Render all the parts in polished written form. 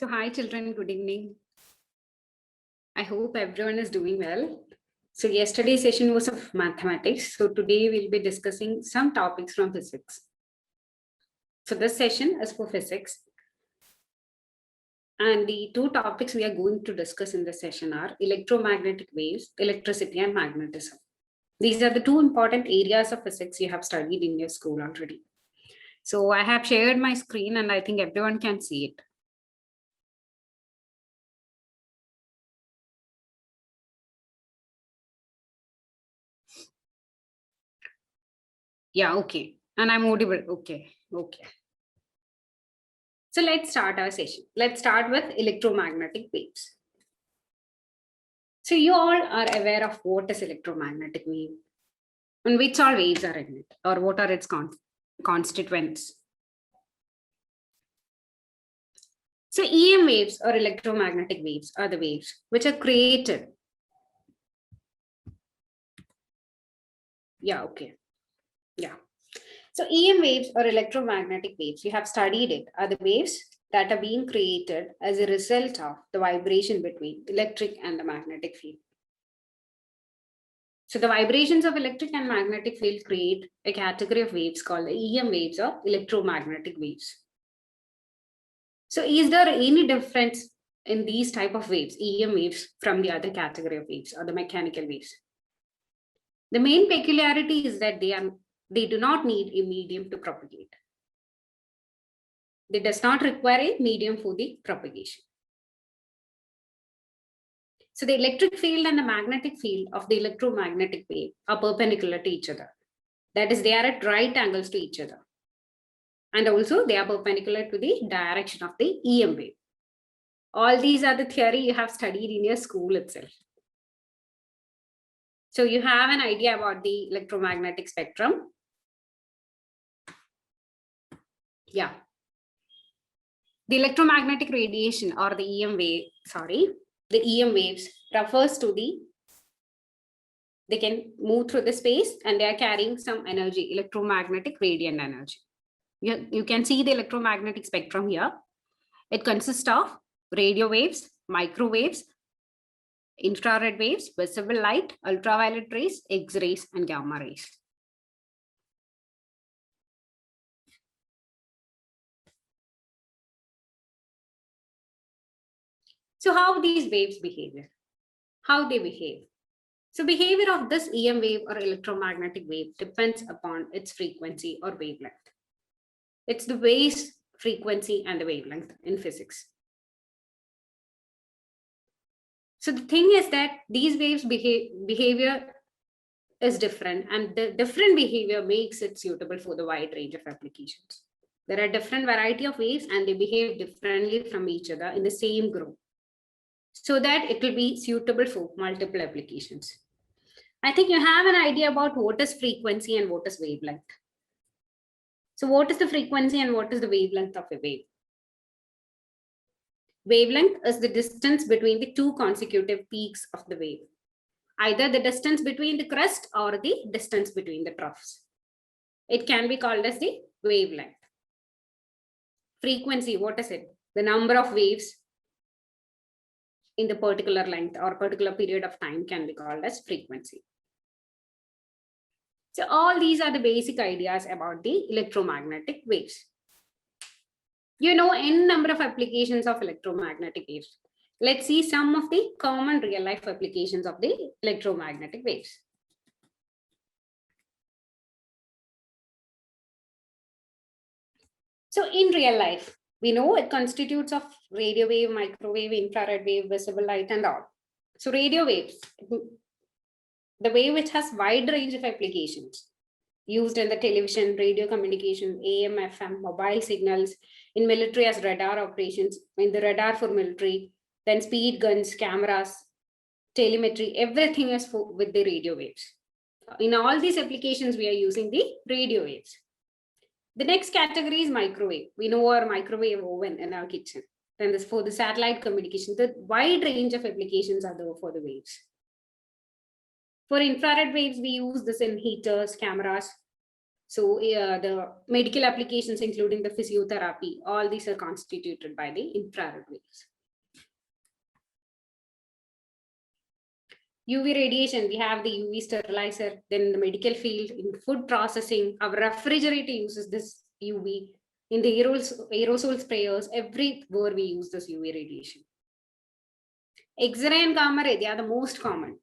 So hi children, good evening. I hope everyone is doing well. So yesterday's session was of mathematics. So today we'll be discussing some topics from physics. So this session is for physics. And the two topics we are going to discuss in this session are electromagnetic waves, electricity and magnetism. These are the two important areas of physics you have studied in your school already. So I have shared my screen and I think everyone can see it. Yeah, okay. And I'm audible. Okay. So let's start our session. Let's start with electromagnetic waves. So you all are aware of what is electromagnetic wave and which all waves are in it or what are its constituents. So EM waves or electromagnetic waves are the waves which are created. Yeah, okay. Yeah. So EM waves or electromagnetic waves, you have studied it, are the waves that are being created as a result of the vibration between electric and the magnetic field. So the vibrations of electric and magnetic field create a category of waves called the EM waves or electromagnetic waves. So is there any difference in these type of waves, EM waves, from the other category of waves or the mechanical waves? The main peculiarity is that they do not need a medium to propagate. They does not require a medium for the propagation. So the electric field and the magnetic field of the electromagnetic wave are perpendicular to each other. That is, they are at right angles to each other. And also they are perpendicular to the direction of the EM wave. All these are the theory you have studied in your school itself. So you have an idea about the electromagnetic spectrum. Yeah. The electromagnetic radiation or the EM wave, the EM waves refers to they can move through the space and they are carrying some energy, electromagnetic radiant energy. You can see the electromagnetic spectrum here. It consists of radio waves, microwaves, infrared waves, visible light, ultraviolet rays, X-rays, and gamma rays. So how these waves behave? How they behave? So behavior of this EM wave or electromagnetic wave depends upon its frequency or wavelength. It's the wave's frequency and the wavelength in physics. So the thing is that these waves behavior is different, and the different behavior makes it suitable for the wide range of applications. There are different variety of waves and they behave differently from each other in the same group, so that it will be suitable for multiple applications. I think you have an idea about what is frequency and what is wavelength. So what is the frequency and what is the wavelength of a wave? Wavelength is the distance between the two consecutive peaks of the wave, either the distance between the crest or the distance between the troughs. It can be called as the wavelength. Frequency, what is it? The number of waves in the particular length or particular period of time can be called as frequency. So all these are the basic ideas about the electromagnetic waves. You know n number of applications of electromagnetic waves. Let's see some of the common real life applications of the electromagnetic waves. So in real life, we know it constitutes of radio wave, microwave, infrared wave, visible light, and all. So radio waves, the wave which has wide range of applications used in the television, radio communication, AM, FM, mobile signals, in military as radar operations, in the radar for military, then speed guns, cameras, telemetry, everything is with the radio waves. In all these applications, we are using the radio waves. The next category is microwave. We know our microwave oven in our kitchen. Then this for the satellite communication, the wide range of applications are there for the waves. For infrared waves, we use this in heaters, cameras. So the medical applications, including the physiotherapy, all these are constituted by the infrared waves. UV radiation, we have the UV sterilizer. Then in the medical field, in food processing, our refrigerator uses this UV. In the aerosol sprayers, everywhere we use this UV radiation. X-ray and gamma ray, they are the most common.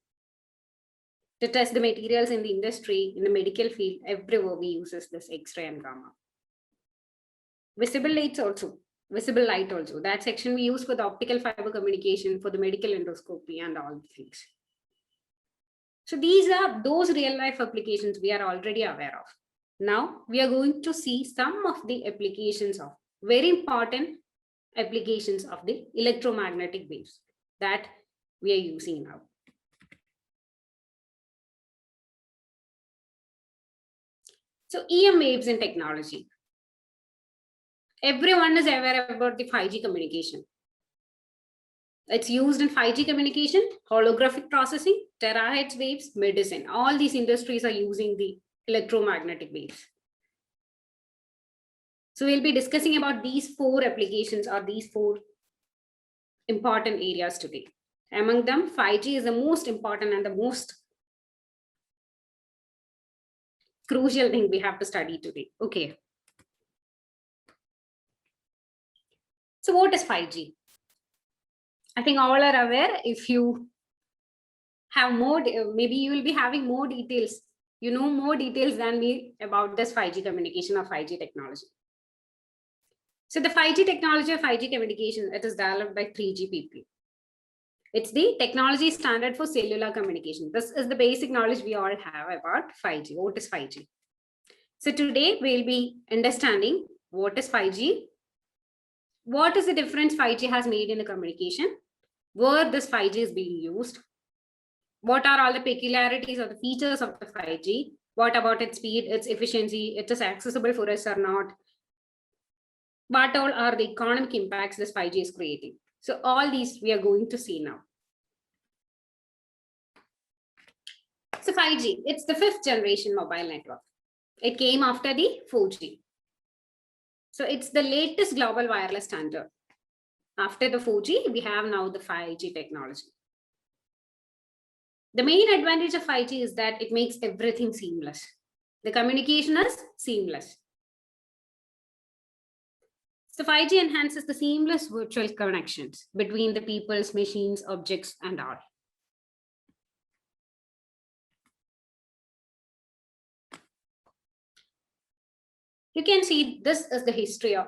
To test the materials in the industry, in the medical field, everywhere we uses this X-ray and gamma. Visible light also. That section we use for the optical fiber communication, for the medical endoscopy and all the things. So these are those real life applications we are already aware of. Now we are going to see some of the applications of very important applications of the electromagnetic waves that we are using now. So EM waves in technology. Everyone is aware about the 5G communication. It's used in 5G communication, holographic processing, terahertz waves, medicine. All these industries are using the electromagnetic waves. So we'll be discussing about these 4 applications or these 4 important areas today. Among them, 5G is the most important and the most crucial thing we have to study today. Okay. So what is 5G? I think all are aware. If you have more, maybe you will be having more details. You know more details than me about this 5G communication or 5G technology. So the 5G technology or 5G communication, it is developed by 3GPP. It's the technology standard for cellular communication. This is the basic knowledge we all have about 5G. What is 5G? So today we'll be understanding what is 5G, what is the difference 5G has made in the communication, where this 5G is being used, what are all the peculiarities or the features of the 5G, what about its speed, its efficiency, it is accessible for us or not, what all are the economic impacts this 5G is creating. So all these we are going to see now. So 5G, it's the 5th generation mobile network. It came after the 4G. So it's the latest global wireless standard. After the 4G, we have now the 5G technology. The main advantage of 5G is that it makes everything seamless. The communication is seamless. So 5G enhances the seamless virtual connections between the people's, machines, objects, and all. You can see this is the history of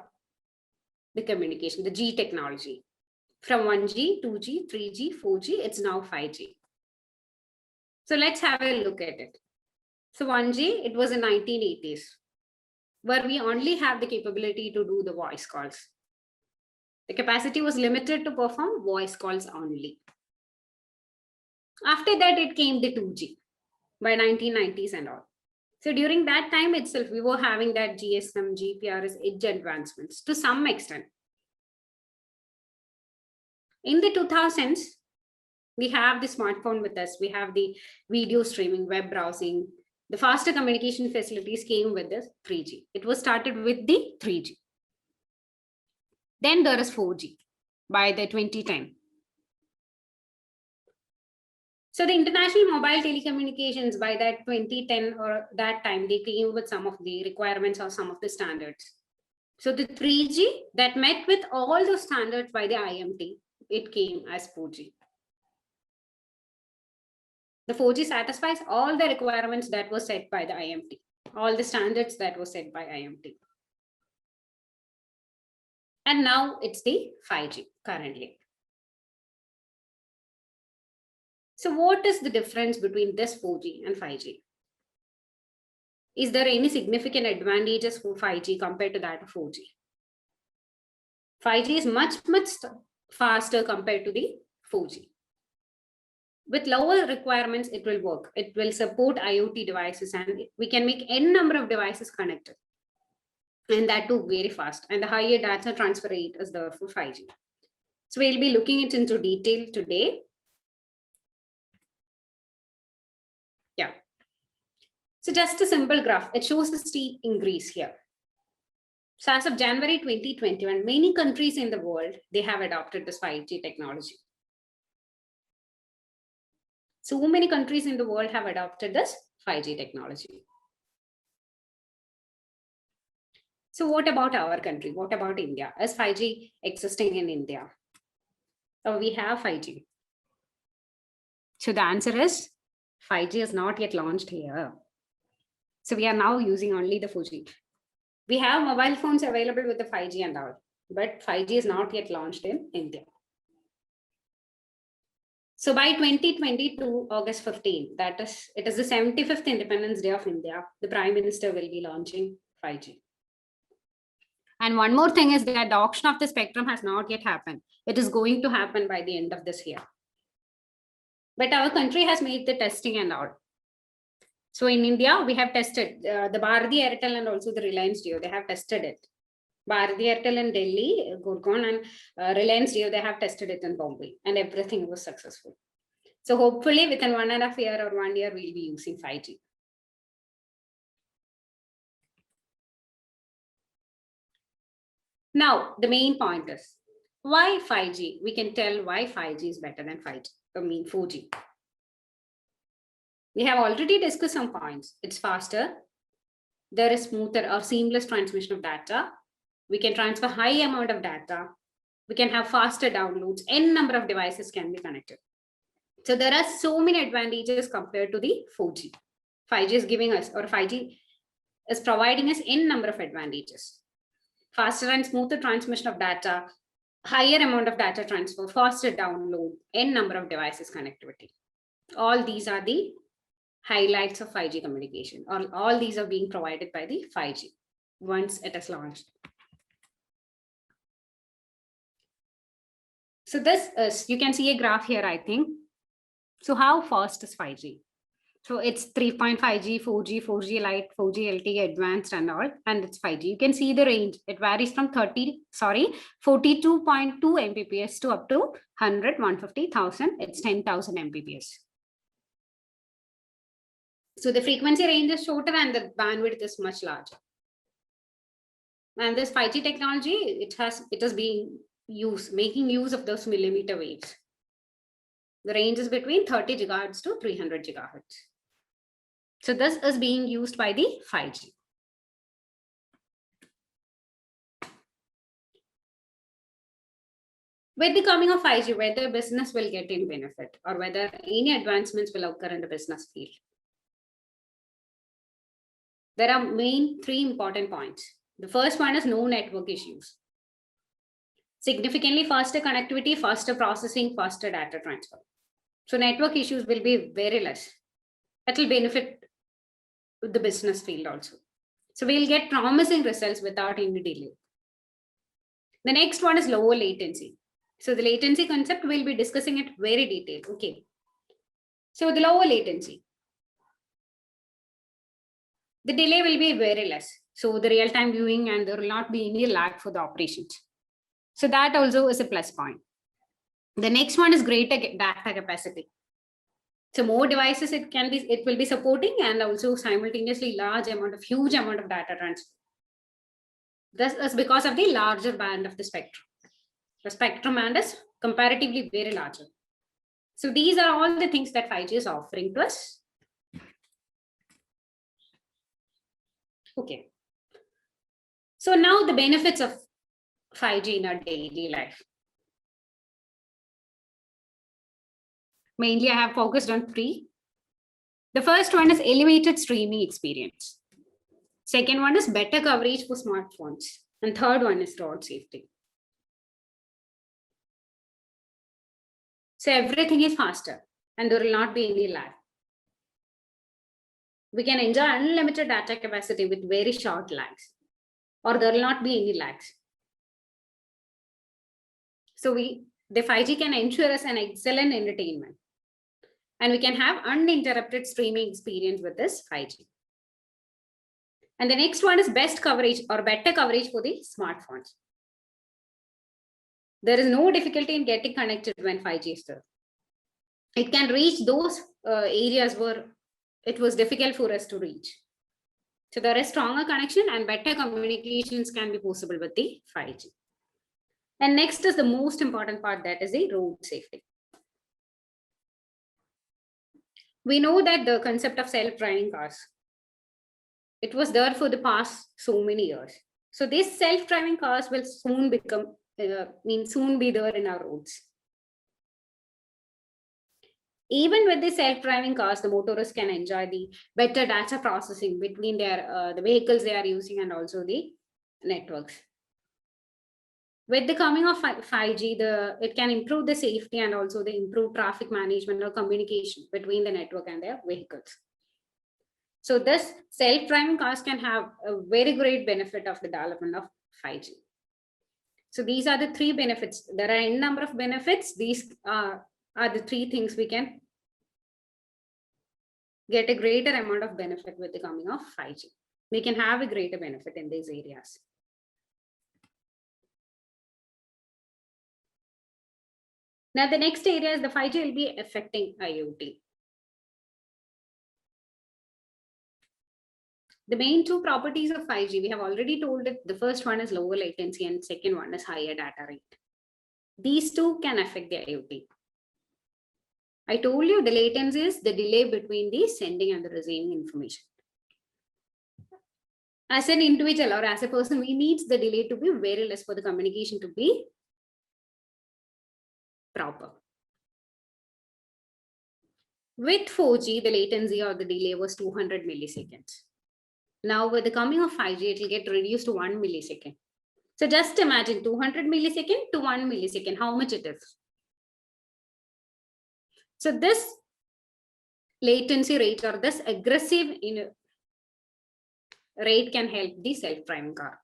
the communication, the G technology. From 1G, 2G, 3G, 4G, it's now 5G. So let's have a look at it. So 1G, it was in 1980s, where we only have the capability to do the voice calls. The capacity was limited to perform voice calls only. After that, it came the 2G by 1990s and all. So during that time itself, we were having that GSM, GPRS edge advancements to some extent. In the 2000s, we have the smartphone with us. We have the video streaming, web browsing. The faster communication facilities came with this 3G. It was started with the 3G. Then there is 4G by the 2010. So the international mobile telecommunications by that 2010 or that time, they came with some of the requirements or some of the standards. So the 3G that met with all those standards by the IMT, it came as 4G. The 4G satisfies all the requirements that were set by the IMT, all the standards that were set by IMT. And now it's the 5G currently. So what is the difference between this 4G and 5G? Is there any significant advantages for 5G compared to that of 4G? 5G is much faster compared to the 4G. With lower requirements, it will work. It will support IoT devices and we can make n number of devices connected. And that too very fast. And the higher data transfer rate is there for 5G. So we'll be looking it into detail today. Yeah. So just a simple graph, it shows a steep increase here. So as of January 2021, many countries in the world, they have adopted this 5G technology. So many countries in the world have adopted this 5G technology. So what about our country? What about India? Is 5G existing in India? Or we have 5G? So the answer is 5G is not yet launched here. So we are now using only the 4G. We have mobile phones available with the 5G and all, but 5G is not yet launched in India. So by 2022, August 15, it is the 75th Independence Day of India, the Prime Minister will be launching 5G. And one more thing is that the auction of the spectrum has not yet happened. It is going to happen by the end of this year. But our country has made the testing and all. So in India, we have tested the Bharti Airtel and also the Reliance Jio, they have tested it. Bharti Airtel in Delhi, Gurgaon, and Reliance Jio, they have tested it in Bombay, and everything was successful. So hopefully within 1.5 years or 1 year, we'll be using 5G. Now, the main point is, why 5G? We can tell why 5G is better than 4G. We have already discussed some points. It's faster. There is smoother or seamless transmission of data. We can transfer high amount of data. We can have faster downloads. N number of devices can be connected. So there are so many advantages compared to the 4G. 5G is giving us, or 5G is providing us N number of advantages. Faster and smoother transmission of data, higher amount of data transfer, faster download, N number of devices connectivity. All these are the highlights of 5G communication. All these are being provided by the 5G once it is launched. So this is, you can see a graph here, I think. So how fast is 5G? So it's 3.5G, 4G, 4G Lite, 4G LTE advanced and all, and it's 5G. You can see the range. It varies from 42.2 Mbps to up to 100, 150,000. It's 10,000 Mbps. So the frequency range is shorter and the bandwidth is much larger. And this 5G technology, it is being used, making use of those millimeter waves. The range is between 30 gigahertz to 300 gigahertz. So this is being used by the 5G. With the coming of 5G, whether business will get in benefit or whether any advancements will occur in the business field. There are main 3 important points. The first one is no network issues. Significantly faster connectivity, faster processing, faster data transfer. So network issues will be very less. That will benefit the business field also. So we'll get promising results without any delay. The next one is lower latency. So the latency concept, we'll be discussing it very detailed. Okay. So the lower latency. The delay will be very less. So the real-time viewing and there will not be any lag for the operations. So that also is a plus point. The next one is greater data capacity. So more devices it will be supporting, and also simultaneously huge amount of data transfer. This is because of the larger band of the spectrum. The spectrum band is comparatively very larger. So these are all the things that 5G is offering to us. Okay. So now the benefits of 5G in our daily life. Mainly I have focused on 3. The first one is elevated streaming experience. Second one is better coverage for smartphones. And third one is road safety. So everything is faster and there will not be any lag. We can enjoy unlimited data capacity with very short lags, or there will not be any lags. So the 5G can ensure us an excellent entertainment. And we can have uninterrupted streaming experience with this 5G. And the next one is best coverage or better coverage for the smartphones. There is no difficulty in getting connected when 5G is there. It can reach those areas where it was difficult for us to reach. So there is stronger connection and better communications can be possible with the 5G. And next is the most important part, that is the road safety. We know that the concept of self-driving cars, it was there for the past so many years. So these self-driving cars will soon become, soon be there in our roads. Even with the self-driving cars, the motorists can enjoy the better data processing between their the vehicles they are using and also the networks. With the coming of 5G, it can improve the safety and also the improve traffic management or communication between the network and their vehicles. So this self-driving cars can have a very great benefit of the development of 5G. So these are the three benefits. There are n number of benefits. These are the three things we can get a greater amount of benefit with the coming of 5G. We can have a greater benefit in these areas. Now, the next area is the 5G will be affecting IoT. The main two properties of 5G, we have already told it. The first one is lower latency and second one is higher data rate. These two can affect the IoT. I told you the latency is the delay between the sending and the receiving information. As an individual or as a person, we need the delay to be very less for the communication to be proper. With 4G, the latency or the delay was 200 milliseconds. Now with the coming of 5G, it will get reduced to 1 millisecond. So just imagine 200 millisecond to 1 millisecond, how much it is. So this latency rate or this aggressive rate can help the self-driving car.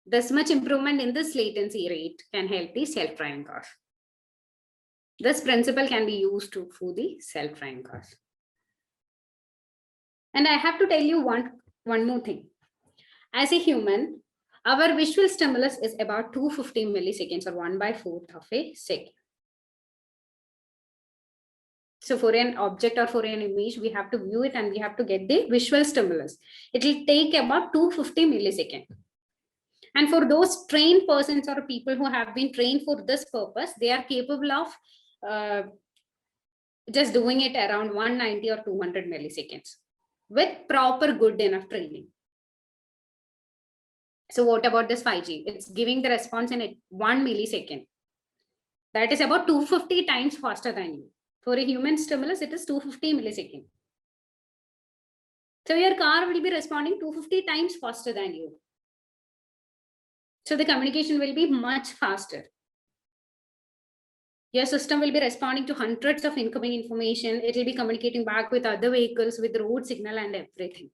This much improvement in this latency rate can help the self-driving cars. This principle can be used for the self-driving cars. And I have to tell you one more thing. As a human, our visual stimulus is about 250 milliseconds or 1/4 of a second. So for an object or for an image, we have to view it and we have to get the visual stimulus. It will take about 250 milliseconds. And for those trained persons or people who have been trained for this purpose, they are capable of just doing it around 190 or 200 milliseconds with proper good enough training. So what about this 5G? It's giving the response in 1 millisecond. That is about 250 times faster than you. For a human stimulus, it is 250 milliseconds. So your car will be responding 250 times faster than you. So the communication will be much faster. Your system will be responding to hundreds of incoming information. It will be communicating back with other vehicles, with road signal and everything.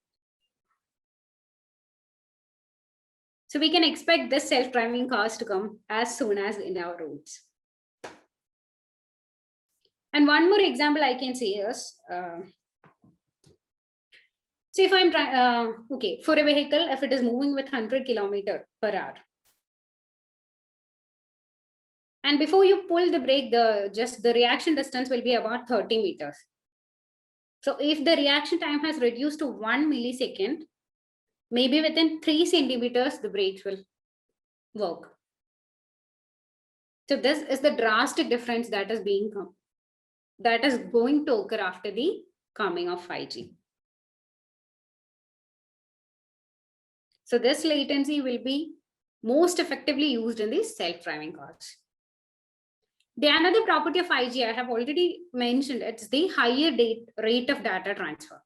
So we can expect this self-driving cars to come as soon as in our roads. And one more example I can say is, so if I'm trying, okay, for a vehicle, if it is moving with 100 km/h, and before you pull the brake, the reaction distance will be about 30 meters. So if the reaction time has reduced to 1 millisecond, maybe within 3 centimeters, the brakes will work. So this is the drastic difference that is going to occur after the coming of 5G. So this latency will be most effectively used in these self-driving cars. The another property of 5G I have already mentioned, it's the higher rate of data transfer.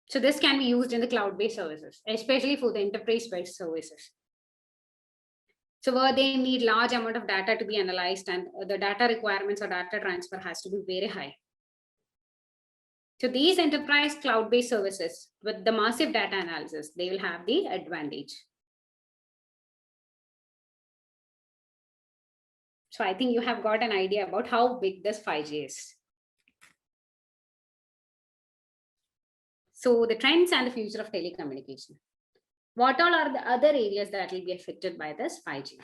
So this can be used in the cloud-based services, especially for the enterprise-based services. So where they need large amount of data to be analyzed and the data requirements or data transfer has to be very high. So these enterprise cloud-based services with the massive data analysis, they will have the advantage. So I think you have got an idea about how big this 5G is. So the trends and the future of telecommunication. What all are the other areas that will be affected by this 5G?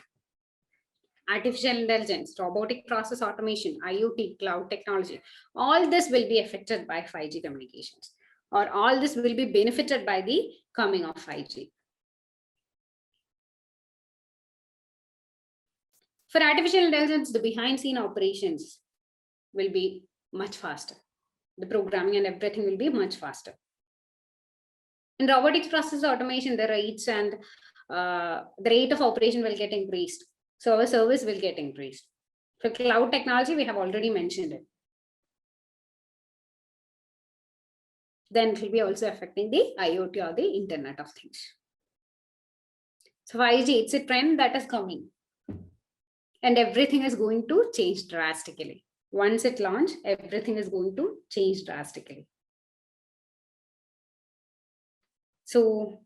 artificial intelligence, robotic process automation, IoT, cloud technology, all this will be affected by 5G communications, or all this will be benefited by the coming of 5G. For artificial intelligence, the behind scene operations will be much faster. The programming and everything will be much faster. In robotics process automation, the rates and the rate of operation will get increased. So our service will get increased. For cloud technology, we have already mentioned it. Then it will be also affecting the IoT or the Internet of Things. So 5G, it's a trend that is coming. And everything is going to change drastically. Once it launched, everything is going to change drastically. So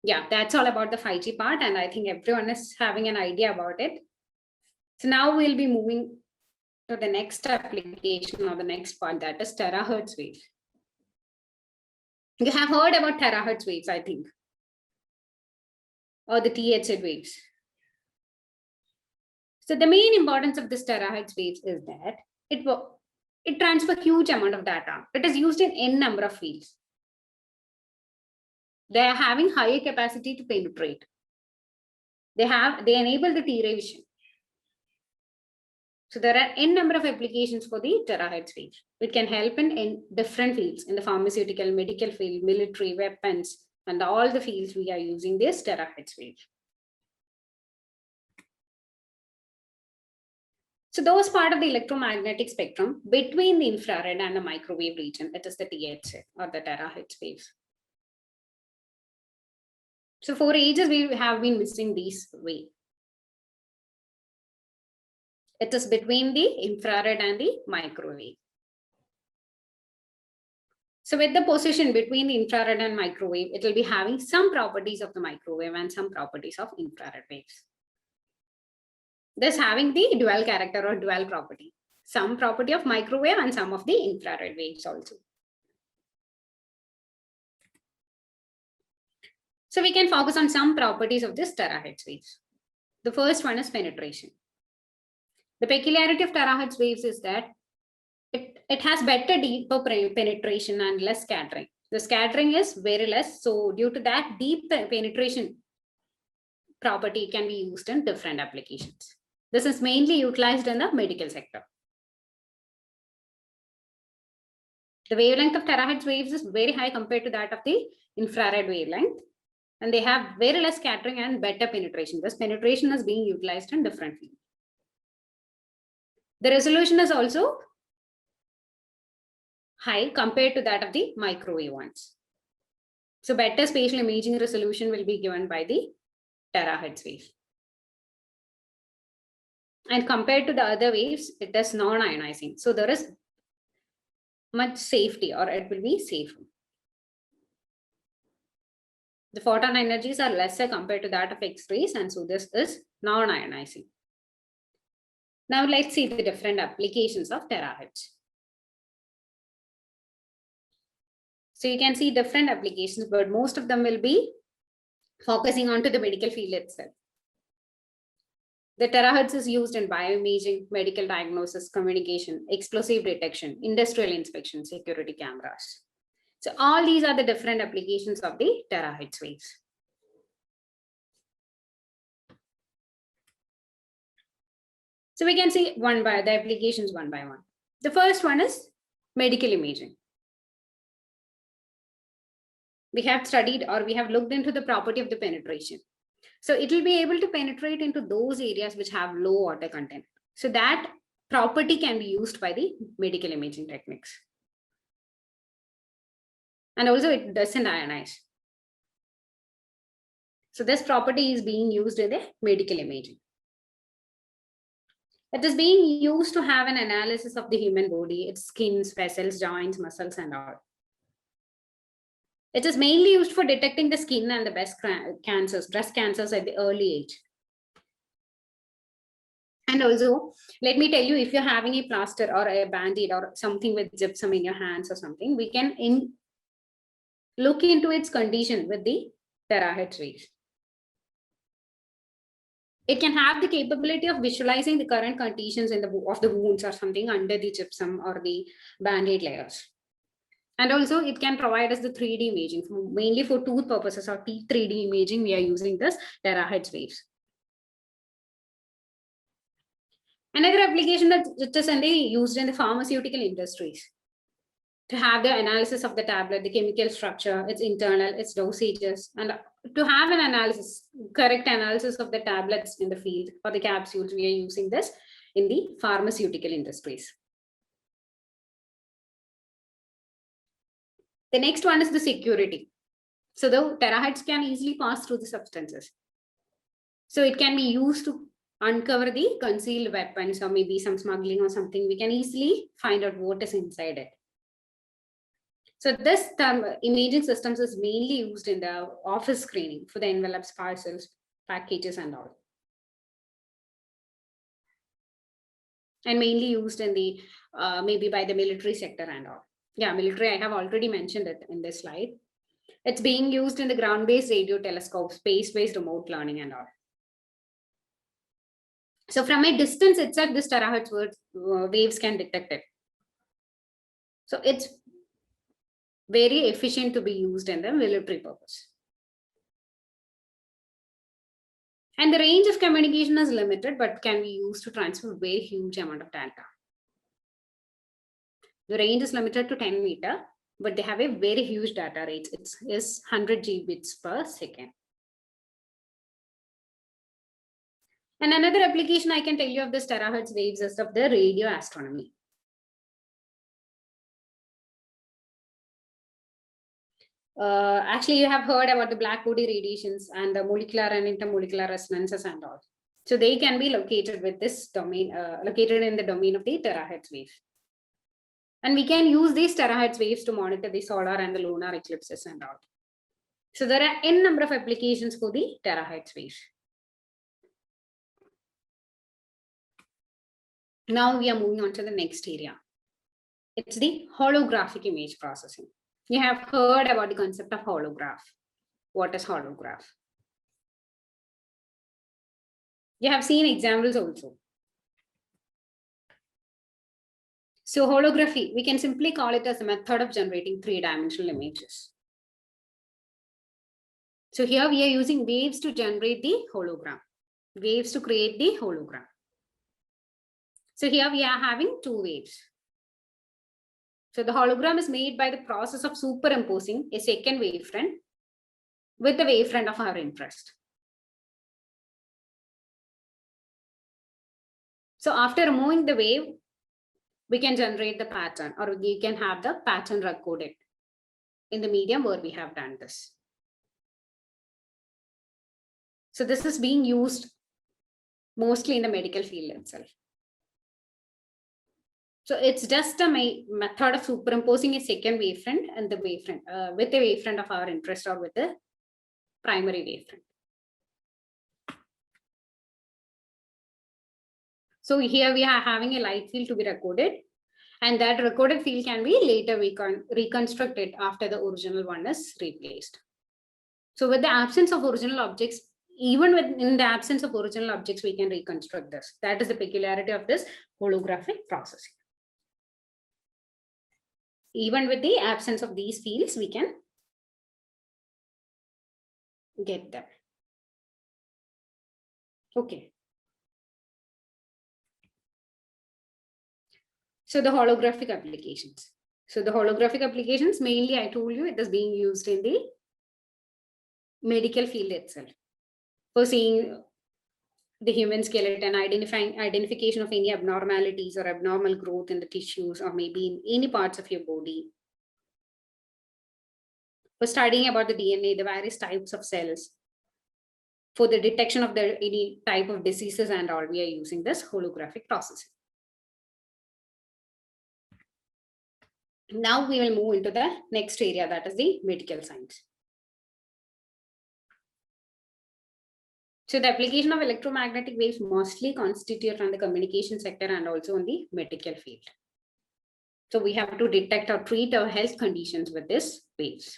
yeah, that's all about the 5G part. And I think everyone is having an idea about it. So now we'll be moving to the next application or the next part, that is terahertz wave. You have heard about terahertz waves, I think, or the THz waves. So the main importance of this terahertz waves is that it transfers huge amount of data. It is used in n number of fields. They are having higher capacity to penetrate. They enable the T-ray vision. So there are n number of applications for the terahertz wave. It can help in different fields, in the pharmaceutical, medical field, military, weapons, and all the fields we are using this terahertz wave. So those part of the electromagnetic spectrum between the infrared and the microwave region, it is the THz or the terahertz waves. So for ages, we have been missing these waves. It is between the infrared and the microwave. So with the position between the infrared and microwave, it will be having some properties of the microwave and some properties of infrared waves. Thus having the dual character or dual property, some property of microwave and some of the infrared waves also. So we can focus on some properties of this terahertz waves. The first one is penetration. The peculiarity of terahertz waves is that it has better deeper penetration and less scattering. The scattering is very less. So due to that, deep penetration property can be used in different applications. This is mainly utilized in the medical sector. The wavelength of terahertz waves is very high compared to that of the infrared wavelength. And they have very less scattering and better penetration. This penetration is being utilized in different fields. The resolution is also high compared to that of the microwave ones. So better spatial imaging resolution will be given by the terahertz wave. And compared to the other waves, it is non-ionizing. So there is much safety, or it will be safer. The photon energies are lesser compared to that of X-rays, and so this is non-ionizing. Now let's see the different applications of terahertz. So you can see different applications, but most of them will be focusing onto the medical field itself. The terahertz is used in bioimaging, medical diagnosis, communication, explosive detection, industrial inspection, security cameras. So all these are the different applications of the terahertz waves. So we can see the applications one by one. The first one is medical imaging. We have studied, or we have looked into the property of the penetration. So it will be able to penetrate into those areas which have low water content. So that property can be used by the medical imaging techniques. And also it doesn't ionize. So this property is being used in the medical imaging. It is being used to have an analysis of the human body, its skins, vessels, joints, muscles, and all. It is mainly used for detecting the skin and the breast cancers at the early age. And also, let me tell you, if you're having a plaster or a band-aid or something with gypsum in your hands or something, we can look into its condition with the terahertz waves. It can have the capability of visualizing the current conditions in of the wounds or something under the gypsum or the band-aid layers. And also it can provide us the 3D imaging, mainly for tooth purposes or teeth 3D imaging. We are using this terahertz waves. Another application that it is used in the pharmaceutical industries to have the analysis of the tablet, the chemical structure, its internal, its dosages, and to have an analysis, correct analysis of the tablets in the field or the capsules. We are using this in the pharmaceutical industries. The next one is the security. So the terahertz can easily pass through the substances. So it can be used to uncover the concealed weapons or maybe some smuggling or something. We can easily find out what is inside it. So this imaging systems is mainly used in the office screening for the envelopes, parcels, packages and all. And mainly used in the, maybe by the military sector and all. Yeah, military, I have already mentioned it in this slide. It's being used in the ground-based radio telescope, space-based remote learning and all. So from a distance itself, this terahertz waves can detect it. So it's very efficient to be used in the military purpose. And the range of communication is limited, but can be used to transfer a very huge amount of data. The range is limited to 10 meters, but they have a very huge data rate. It is 100 Gbps per second. And another application I can tell you of this terahertz waves is of the radio astronomy. Actually, you have heard about the black body radiations and the molecular and intermolecular resonances and all. So they can be located with this domain, located in the domain of the terahertz wave. And we can use these terahertz waves to monitor the solar and the lunar eclipses and all. So there are n number of applications for the terahertz waves. Now we are moving on to the next area. It's the holographic image processing. You have heard about the concept of holograph. What is holograph? You have seen examples also. So holography, we can simply call it as a method of generating three-dimensional images. So here we are using waves to generate the hologram, waves to create the hologram. So here we are having two waves. So the hologram is made by the process of superimposing a second wavefront with the wavefront of our interest. So after removing the wave, we can generate the pattern, or we can have the pattern recorded in the medium where we have done this. So this is being used mostly in the medical field itself. So it's just a method of superimposing a second wavefront and the wavefront with the wavefront of our interest or with the primary wavefront. So here we are having a light field to be recorded, and that recorded field can be later reconstructed after the original one is replaced. So with the absence of original objects, even in the absence of original objects, we can reconstruct this. That is the peculiarity of this holographic processing. Even with the absence of these fields, we can get them. Okay. So the holographic applications. So the holographic applications, mainly I told you it is being used in the medical field itself for seeing the human skeleton, identification of any abnormalities or abnormal growth in the tissues or maybe in any parts of your body. For studying about the DNA, the various types of cells. For the detection of any type of diseases and all, we are using this holographic processing. Now we will move into the next area, that is the medical science. So the application of electromagnetic waves mostly constitute on the communication sector and also in the medical field. So we have to detect or treat our health conditions with these waves.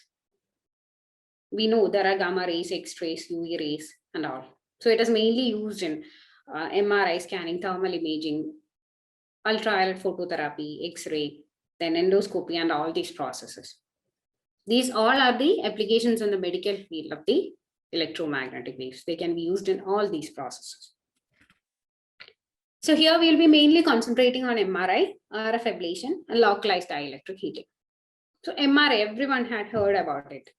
We know there are gamma rays, X-rays, UV rays and all. So it is mainly used in MRI scanning, thermal imaging, ultraviolet phototherapy, X-ray, then endoscopy, and all these processes. These all are the applications in the medical field of the electromagnetic waves. They can be used in all these processes. So here we'll be mainly concentrating on MRI, RF ablation, and localized dielectric heating. So MRI, everyone had heard about it.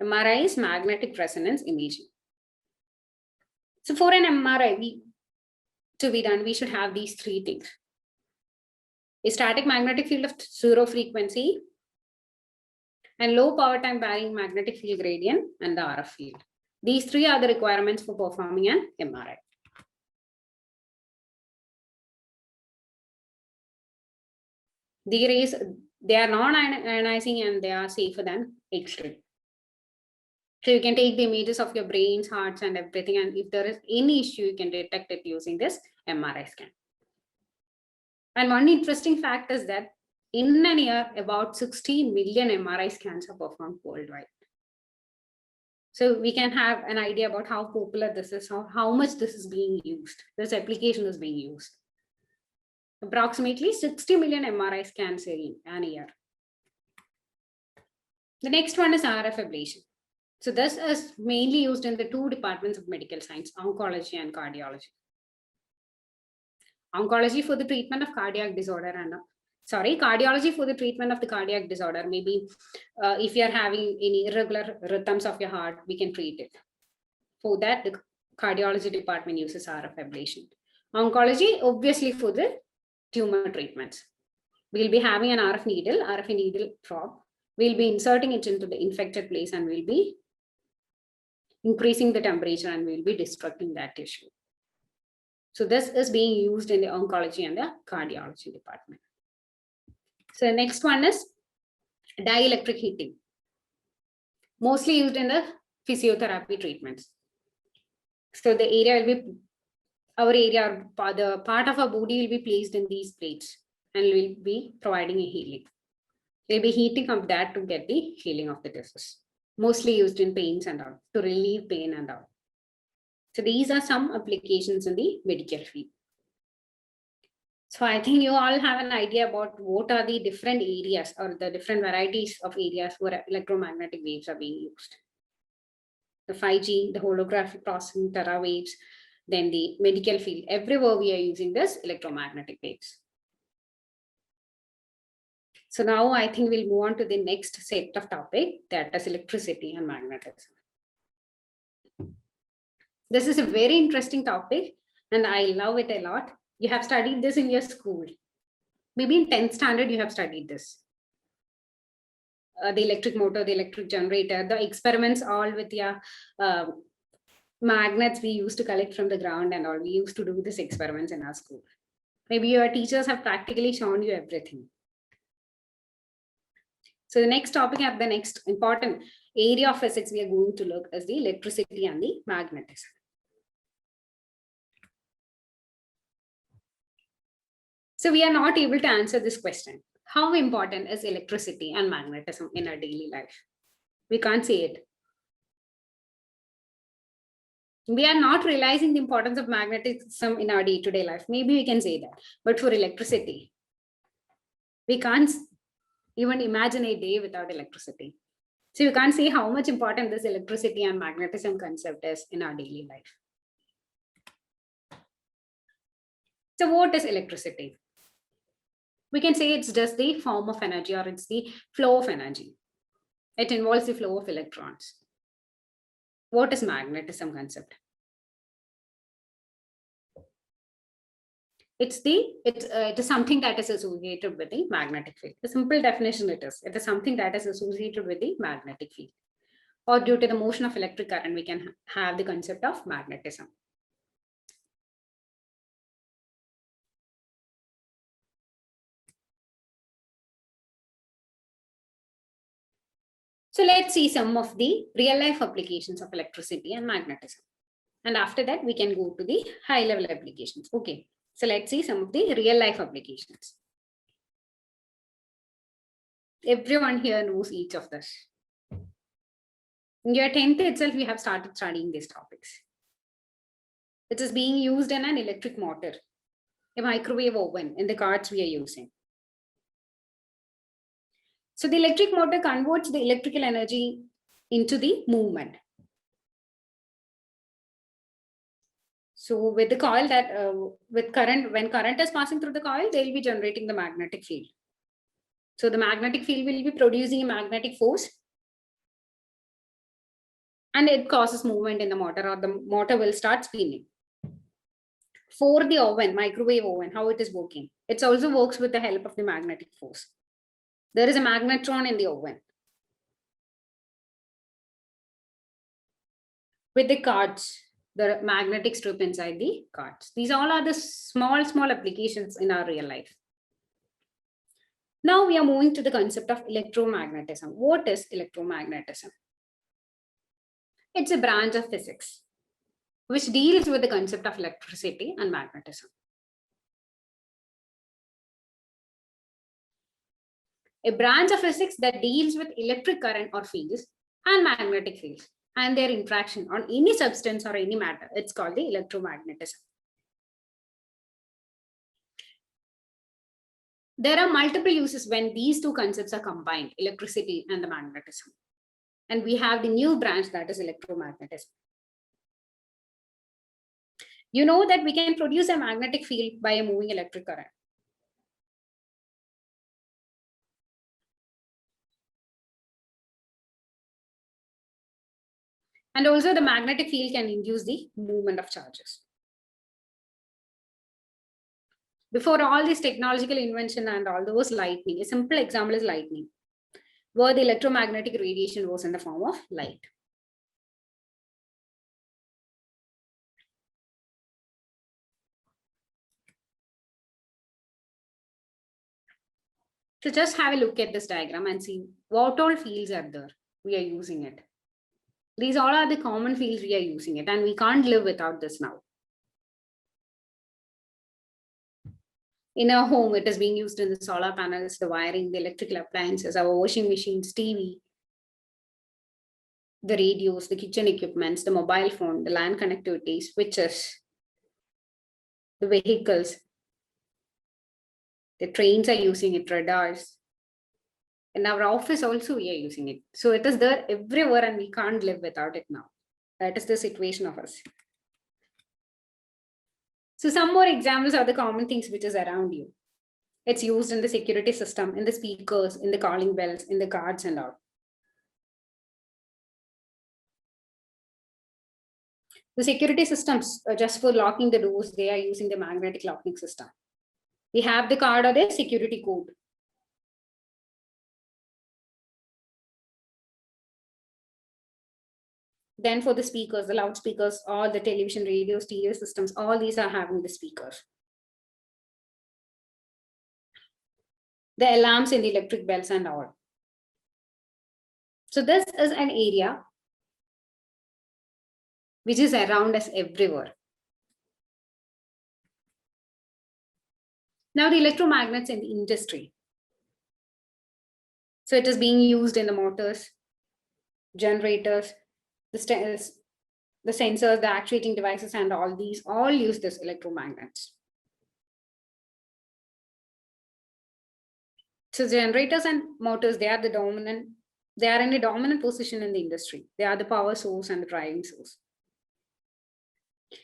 MRI is magnetic resonance imaging. So for an MRI to be done, we should have these three things. A static magnetic field of zero frequency, and low power time varying magnetic field gradient, and the RF field. These three are the requirements for performing an MRI. The rays, they are non-ionizing and they are safer than X-ray. So you can take the images of your brains, hearts, and everything, and if there is any issue, you can detect it using this MRI scan. And one interesting fact is that in an year, about 16 million MRI scans are performed worldwide. So we can have an idea about how popular this is, how much this is being used. This application is being used. Approximately 60 million MRI scans a year. The next one is RF ablation. So this is mainly used in the two departments of medical science, oncology and cardiology. Oncology for the treatment of cardiac disorder and cardiology for the treatment of the cardiac disorder. Maybe if you are having any irregular rhythms of your heart, we can treat it. For that, the cardiology department uses RF ablation. Oncology, obviously for the tumor treatments. We'll be having an RF needle probe. We'll be inserting it into the infected place and we'll be increasing the temperature and we'll be destructing that tissue. So this is being used in the oncology and the cardiology department. So the next one is dielectric heating. Mostly used in the physiotherapy treatments. So the area will be, our area, the part of our body will be placed in these plates and will be providing a healing. We'll be heating up that to get the healing of the disease. Mostly used in pains and all, to relieve pain and all. So these are some applications in the medical field. So I think you all have an idea about what are the different areas or the different varieties of areas where electromagnetic waves are being used. The 5G, the holographic processing, tera waves, then the medical field. Everywhere we are using this electromagnetic waves. So now I think we'll move on to the next set of topic, that is electricity and magnetism. This is a very interesting topic and I love it a lot. You have studied this in your school. Maybe in 10th standard, you have studied this. The electric motor, the electric generator, the experiments all with your magnets we used to collect from the ground and all. We used to do these experiments in our school. Maybe your teachers have practically shown you everything. So the next topic, the next important area of physics we are going to look is the electricity and the magnetism. So we are not able to answer this question. How important is electricity and magnetism in our daily life? We can't say it. We are not realizing the importance of magnetism in our day-to-day life. Maybe we can say that. But for electricity, we can't even imagine a day without electricity. So you can't see how much important this electricity and magnetism concept is in our daily life. So what is electricity? We can say it's just the form of energy or it's the flow of energy. It involves the flow of electrons. What is magnetism concept? It is something that is associated with the magnetic field. The simple definition it is something that is associated with the magnetic field. Or due to the motion of electric current, we can have the concept of magnetism. So let's see some of the real life applications of electricity and magnetism. And after that, we can go to the high level applications. Okay. So let's see some of the real life applications. Everyone here knows each of this. In your 10th itself, we have started studying these topics. It is being used in an electric motor, a microwave oven in the carts we are using. So the electric motor converts the electrical energy into the movement. So with the coil that with current, when current is passing through the coil, they will be generating the magnetic field. So the magnetic field will be producing a magnetic force, and it causes movement in the motor, or the motor will start spinning. For the oven, microwave oven, how it is working? It also works with the help of the magnetic force. There is a magnetron in the oven. With the cards, the magnetic strip inside the cards. These all are the small applications in our real life. Now we are moving to the concept of electromagnetism. What is electromagnetism? It's a branch of physics which deals with the concept of electricity and magnetism. A branch of physics that deals with electric current or fields and magnetic fields and their interaction on any substance or any matter. It's called the electromagnetism. There are multiple uses when these two concepts are combined, electricity and the magnetism. And we have the new branch that is electromagnetism. You know that we can produce a magnetic field by a moving electric current. And also the magnetic field can induce the movement of charges. Before all this technological invention and all those, lightning, a simple example is lightning, where the electromagnetic radiation was in the form of light. So just have a look at this diagram and see what all fields are there. We are using it. These all are the common fields we are using it, and we can't live without this now. In our home, it is being used in the solar panels, the wiring, the electrical appliances, our washing machines, TV, the radios, the kitchen equipments, the mobile phone, the LAN connectivity, switches, the vehicles, the trains are using it, radars. In our office also, we are using it. So it is there everywhere and we can't live without it now. That is the situation of us. So some more examples are the common things which is around you. It's used in the security system, in the speakers, in the calling bells, in the cards and all. The security systems, just for locking the doors, they are using the magnetic locking system. We have the card or the security code. Then for the speakers, the loudspeakers, all the television, radio, stereo systems, all these are having the speakers. The alarms in the electric bells and all. So this is an area which is around us everywhere. Now the electromagnets in the industry. So it is being used in the motors, generators, the sensors, the actuating devices, and all these all use this electromagnets. So generators and motors, they are in a dominant position in the industry. They are the power source and the driving source.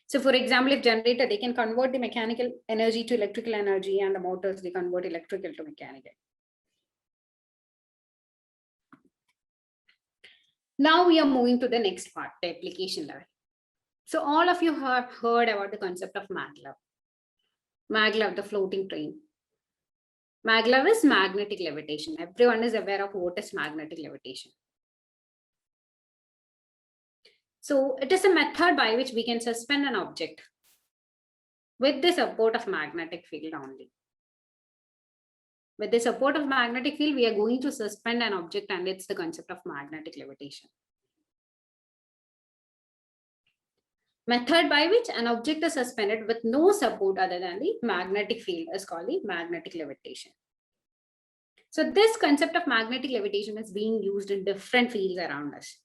So for example, if generator, they can convert the mechanical energy to electrical energy, and the motors, they convert electrical to mechanical. Now we are moving to the next part, the application level. So all of you have heard about the concept of maglev. Maglev, the floating train. Maglev is magnetic levitation. Everyone is aware of what is magnetic levitation. So it is a method by which we can suspend an object with the support of magnetic field only. With the support of magnetic field, we are going to suspend an object, and it's the concept of magnetic levitation. Method by which an object is suspended with no support other than the magnetic field is called the magnetic levitation. So this concept of magnetic levitation is being used in different fields around us.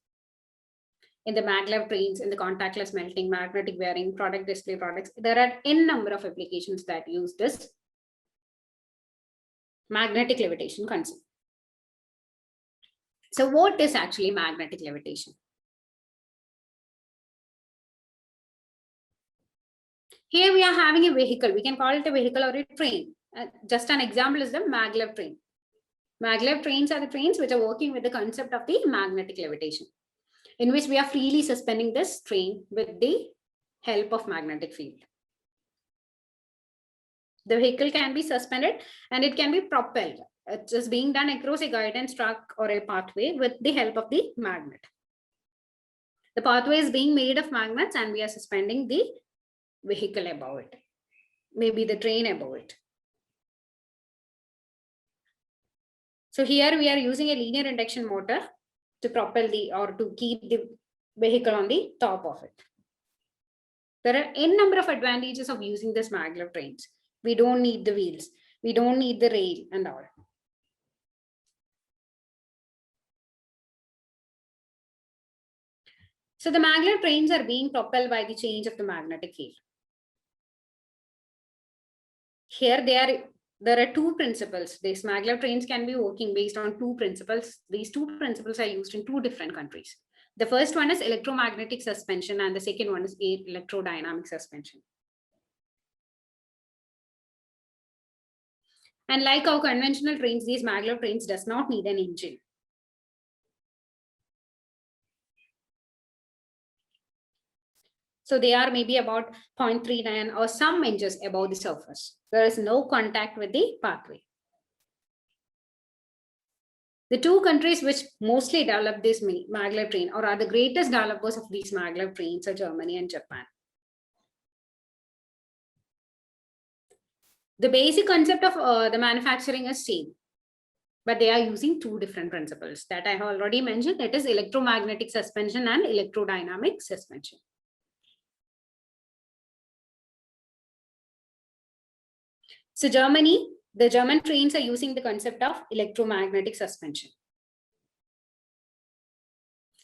in the maglev trains, in the contactless melting, magnetic wearing, product display products. There are n number of applications that use this magnetic levitation concept. So what is actually magnetic levitation? Here we are having a vehicle. We can call it a vehicle or a train. Just an example is the maglev train. Maglev trains are the trains which are working with the concept of the magnetic levitation, in which we are freely suspending this train with the help of magnetic field. The vehicle can be suspended and it can be propelled. It's just being done across a guidance track or a pathway with the help of the magnet. The pathway is being made of magnets and we are suspending the vehicle above it, maybe the train above it. So here we are using a linear induction motor to propel or to keep the vehicle on the top of it. There are n number of advantages of using this maglev trains. We don't need the wheels. We don't need the rail and all. So the maglev trains are being propelled by the change of the magnetic field. Here there are two principles. These maglev trains can be working based on two principles. These two principles are used in two different countries. The first one is electromagnetic suspension and the second one is electrodynamic suspension. And like our conventional trains, these maglev trains does not need an engine. So they are maybe about 0.39 or some inches above the surface. There is no contact with the pathway. The two countries which mostly developed this maglev train or are the greatest developers of these maglev trains are Germany and Japan. The basic concept of the manufacturing is same, but they are using two different principles that I have already mentioned. That is electromagnetic suspension and electrodynamic suspension. So Germany, the German trains are using the concept of electromagnetic suspension.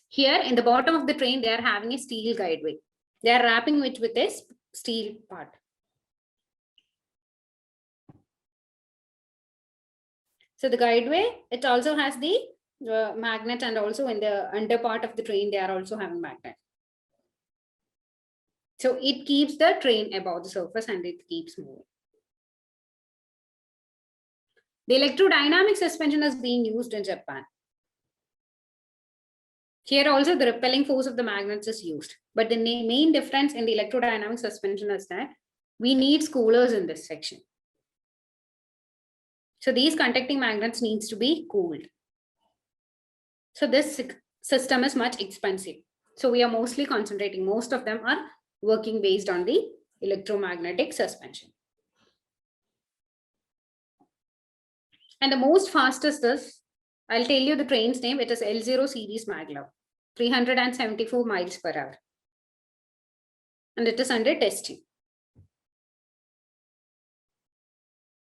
Here in the bottom of the train, they are having a steel guideway. They are wrapping it with a steel part. So the guideway, it also has the magnet, and also in the under part of the train, they are also having magnet. So it keeps the train above the surface and it keeps moving. The electrodynamic suspension is being used in Japan. Here also the repelling force of the magnets is used. But the main difference in the electrodynamic suspension is that we need coolers in this section. So these conducting magnets needs to be cooled. So this system is much expensive. So we are mostly concentrating, most of them are working based on the electromagnetic suspension. And the most fastest is, I'll tell you the train's name, it is L0 series maglev, 374 miles per hour. And it is under testing.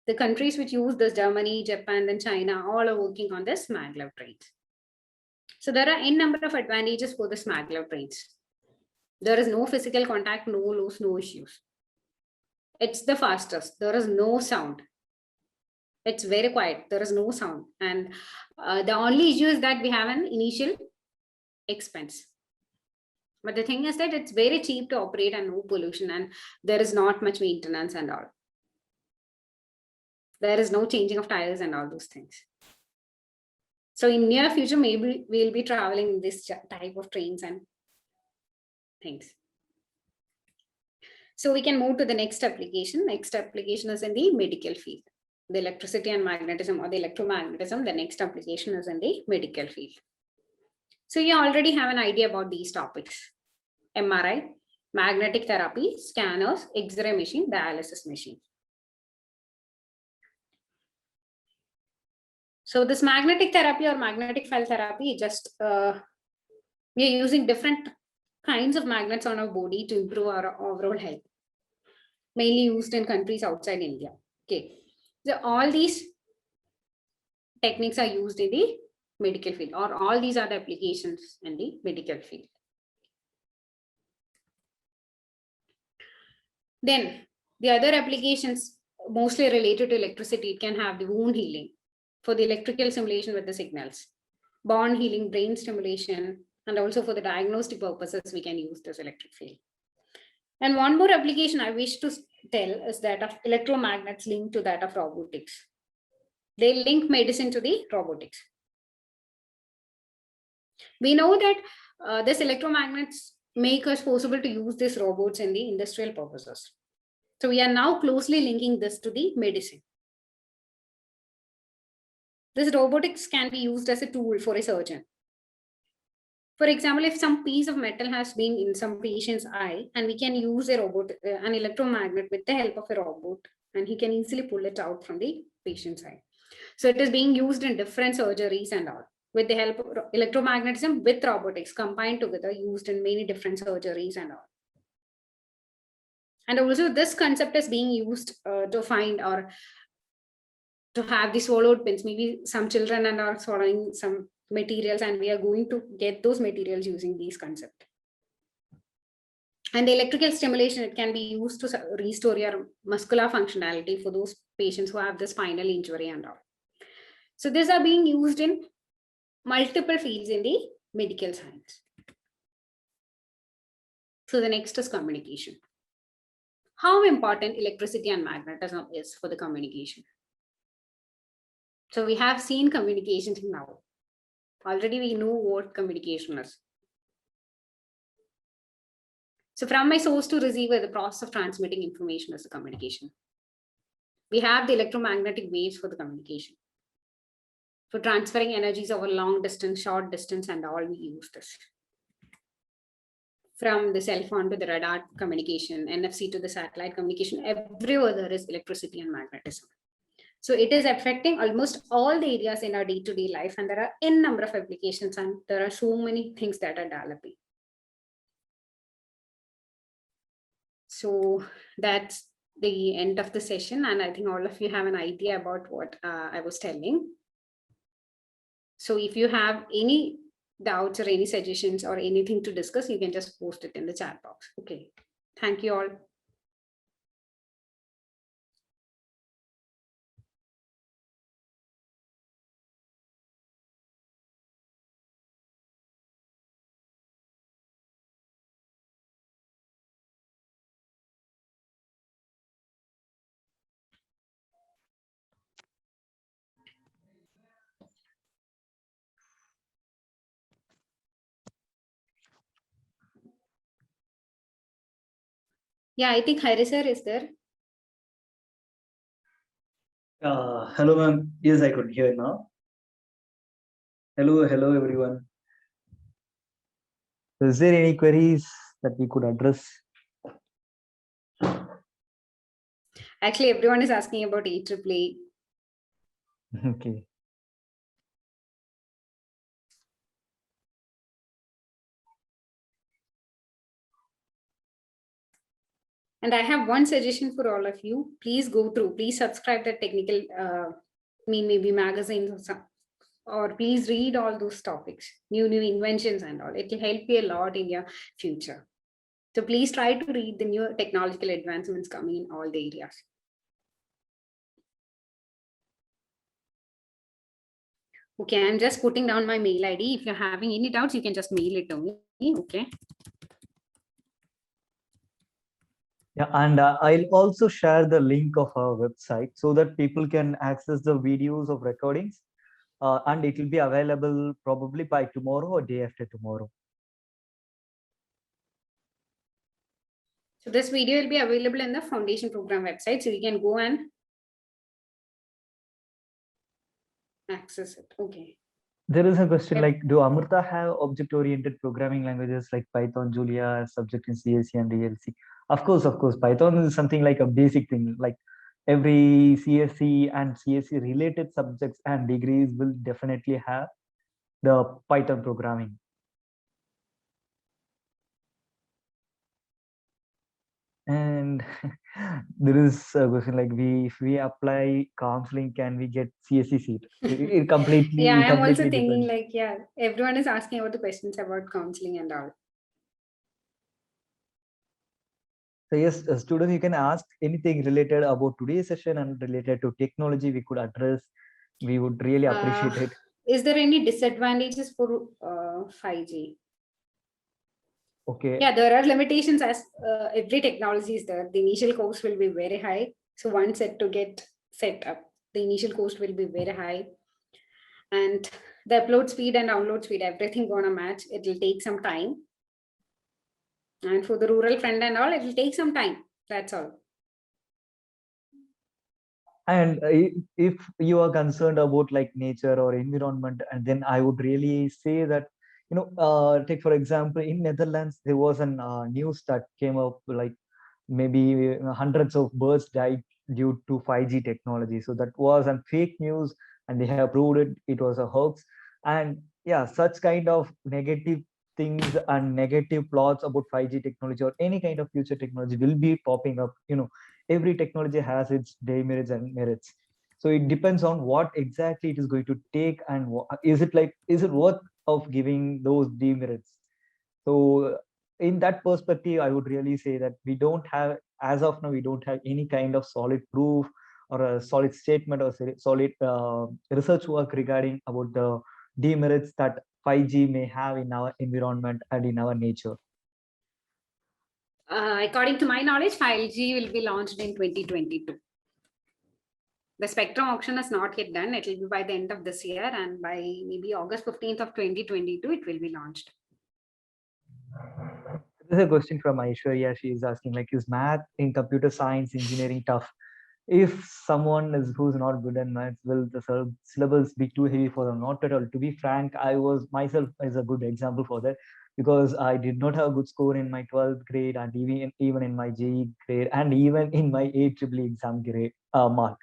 The countries which use this, Germany, Japan, and China, all are working on this maglev trains. So there are n number of advantages for this maglev trains. There is no physical contact, no loss, no issues. It's the fastest. There is no sound. It's very quiet. There is no sound. And the only issue is that we have an initial expense. But the thing is that it's very cheap to operate and no pollution, and there is not much maintenance and all. There is no changing of tires and all those things. So in near future, maybe we'll be traveling this type of trains and things. So we can move to the next application. Next application is in the medical field. The electricity and magnetism, or the electromagnetism, the next application is in the medical field. So you already have an idea about these topics. MRI, magnetic therapy, scanners, X-ray machine, dialysis machine. So this magnetic therapy or magnetic field therapy, just we are using different kinds of magnets on our body to improve our overall health. Mainly used in countries outside India. Okay. So all these techniques are used in the medical field, or all these are the applications in the medical field. Then the other applications mostly related to electricity, it can have the wound healing for the electrical stimulation with the signals, bond healing, brain stimulation, and also for the diagnostic purposes, we can use this electric field. And one more application I wish to tell is that of electromagnets linked to that of robotics. They link medicine to the robotics. We know that this electromagnets make us possible to use these robots in the industrial purposes. So we are now closely linking this to the medicine. This robotics can be used as a tool for a surgeon. For example, if some piece of metal has been in some patient's eye, and we can use a robot, an electromagnet with the help of a robot, and he can easily pull it out from the patient's eye. So it is being used in different surgeries and all, with the help of electromagnetism with robotics combined together, used in many different surgeries and all. And also this concept is being used to find or to have the swallowed pins. Maybe some children and are swallowing some materials, and we are going to get those materials using these concepts. And the electrical stimulation, it can be used to restore your muscular functionality for those patients who have the spinal injury and all. So these are being used in multiple fields in the medical science. So the next is communication. How important electricity and magnetism is for the communication. So we have seen communication now. Already we know what communication is. So from my source to receiver, the process of transmitting information is the communication. We have the electromagnetic waves for the communication. For transferring energies over long distance, short distance, and all, we use this. From the cell phone to the radar communication, NFC to the satellite communication, everywhere there is electricity and magnetism. So it is affecting almost all the areas in our day-to-day life, and there are n number of applications, and there are so many things that are developing. So that's the end of the session, and I think all of you have an idea about what I was telling. So if you have any doubts or any suggestions or anything to discuss, you can just post it in the chat box. Okay, thank you all. Yeah, I think Hari sir is there. Hello, ma'am. Yes, I could hear now. Hello, everyone. Is there any queries that we could address? Actually, everyone is asking about EEEE. Okay. And I have one suggestion for all of you. Please go through, please subscribe the technical, maybe magazines or some, or please read all those topics, new inventions and all. It will help you a lot in your future. So please try to read the new technological advancements coming in all the areas. Okay, I'm just putting down my mail ID. If you're having any doubts, you can just mail it to me. Okay. Yeah, and I'll also share the link of our website so that people can access the videos of recordings, and it will be available probably by tomorrow or day after tomorrow. So this video will be available in the foundation program website, so you can go and access it. Okay. There is a question like, do Amrita have object-oriented programming languages like Python, Julia as subject in CSE and DLC? Of course, Python is something like a basic thing. Like every CSE and CSE related subjects and degrees will definitely have the Python programming. And there is a question like, if we apply counseling, can we get CSE seat? It completely. Yeah, I'm also depends. thinking like, yeah, everyone is asking about the questions about counseling and all. So yes, students, you can ask anything related about today's session and related to technology we could address. We would really appreciate it. Is there any disadvantages for 5G? Okay. Yeah, there are limitations as every technology is there. The initial cost will be very high. So once set to get set up, the initial cost will be very high. And the upload speed and download speed, everything gonna match. It will take some time. And for the rural friend and all, it will take some time. That's all. And if you are concerned about like nature or environment, and then I would really say that, take for example, in Netherlands, there was an news that came up like maybe hundreds of birds died due to 5G technology. So that was a fake news, and they have proved it. It was a hoax, and yeah, such kind of negative things and negative plots about 5G technology or any kind of future technology will be popping up. Every technology has its demerits and merits. So it depends on what exactly it is going to take, and is it worth of giving those demerits. So in that perspective, I would really say that we don't have, as of now, we don't have any kind of solid proof or a solid statement or solid research work regarding about the demerits that 5G may have in our environment and in our nature. According to my knowledge, 5G will be launched in 2022. The spectrum auction is not yet done. It will be by the end of this year, and by maybe August 15th of 2022, it will be launched. This is a question from Aishwarya. She is asking, like, is math in computer science engineering tough? If someone is who's not good at maths, will the syllabus be too heavy for them? Not at all. To be frank, I was myself is a good example for that, because I did not have a good score in my 12th grade, and even in my JE grade, and even in my AEEE exam grade mark.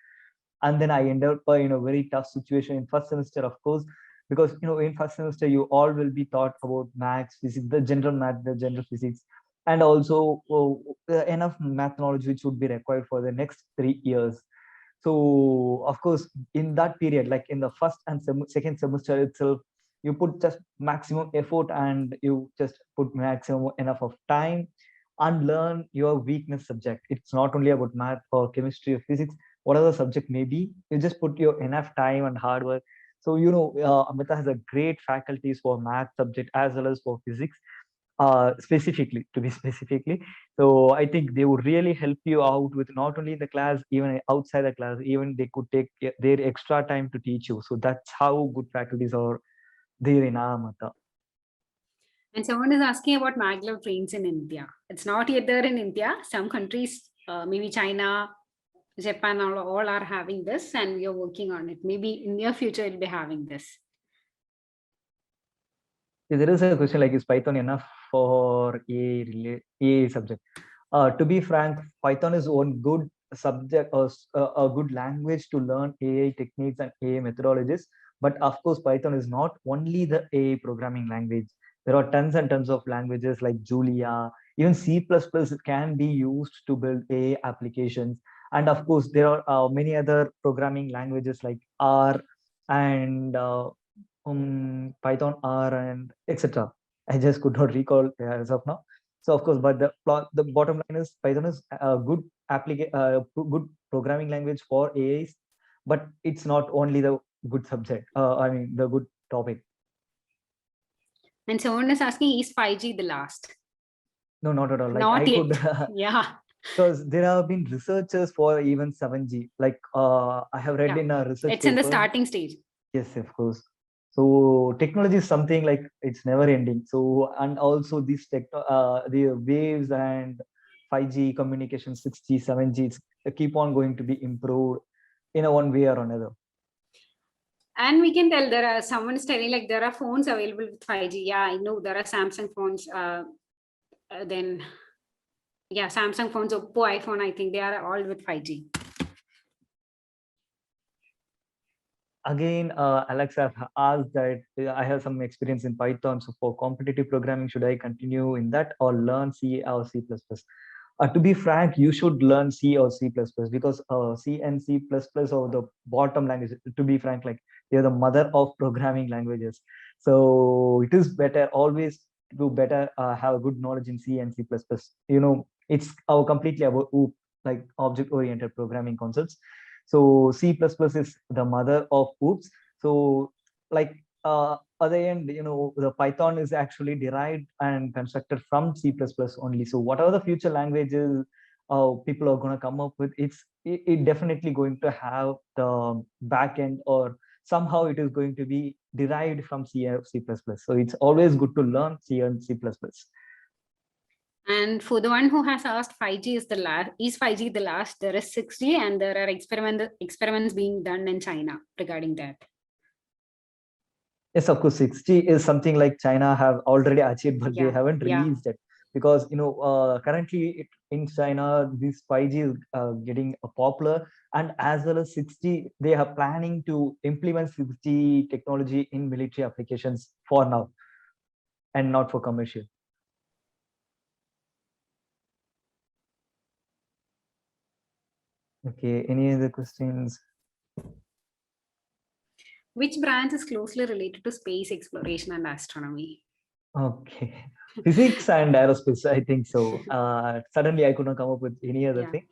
And then I ended up in a very tough situation in first semester, of course, because in first semester you all will be taught about maths, physics, the general math, the general physics, and also enough math knowledge which would be required for the next 3 years. So of course, in that period, like in the first and second semester itself, you put just maximum effort and you just put maximum enough of time and learn your weakness subject. It's not only about math or chemistry or physics, whatever subject may be, you just put your enough time and hard work. So Amrita has a great faculties for math subject as well as for physics, specifically, to be specifically. So I think they would really help you out with not only the class, even outside the class, even they could take their extra time to teach you. So that's how good faculties are there in Amrita. And someone is asking about maglev trains in India. It's not yet there in India. Some countries, maybe China, Japan, all are having this, and we are working on it. Maybe in near future, we'll be having this. There is a question like, is Python enough for a subject? To be frank, Python is one good subject or a good language to learn AI techniques and AI methodologies. But of course, Python is not only the AI programming language. There are tons and tons of languages like Julia, even C++ can be used to build AI applications. And of course, there are many other programming languages like R and Python, R, and etc. I just could not recall as of now. So of course, but the bottom line is Python is a good good programming language for AIs, but it's not only the good subject. I mean the good topic. And someone is asking, is 5G the last? No, not at all. Like not I yet. could, Yeah. Because there have been researchers for even 7G. Like I have read in a research it's paper. In the starting stage. Yes, of course. So technology is something like it's never ending. So, and also these the waves and 5G communication, 6G, 7G, it's keep on going to be improved in a one way or another. And we can tell, there are someone is telling like there are phones available with 5G. Yeah, I know there are Samsung phones. Then yeah, Samsung phones, Oppo, iPhone, I think they are all with 5G. Again, Alex, I've asked that I have some experience in Python. So for competitive programming, should I continue in that or learn C or C++? To be frank, you should learn C or C++ because C and C++ are the bottom language. To be frank, like they're the mother of programming languages. So it is better always to better have a good knowledge in C and C++. It's completely about OOP, like object-oriented programming concepts. So C++ is the mother of OOPs. So like at the end, the Python is actually derived and constructed from C++ only. So whatever the future languages people are going to come up with, it definitely going to have the backend, or somehow it is going to be derived from C or C++. So it's always good to learn C and C++. And for the one who has asked, 5G is the last, is 5G the last? There is 6G, and there are experiments being done in China regarding that. Yes, of course, 6G is something like China have already achieved, but they haven't Yeah. released it, because currently in China this 5G is getting popular, and as well as 6G, they are planning to implement 6G technology in military applications for now, and not for commercial. Okay, any other questions? Which branch is closely related to space exploration and astronomy? Okay, physics and aerospace, I think so. Suddenly I couldn't come up with any other thing.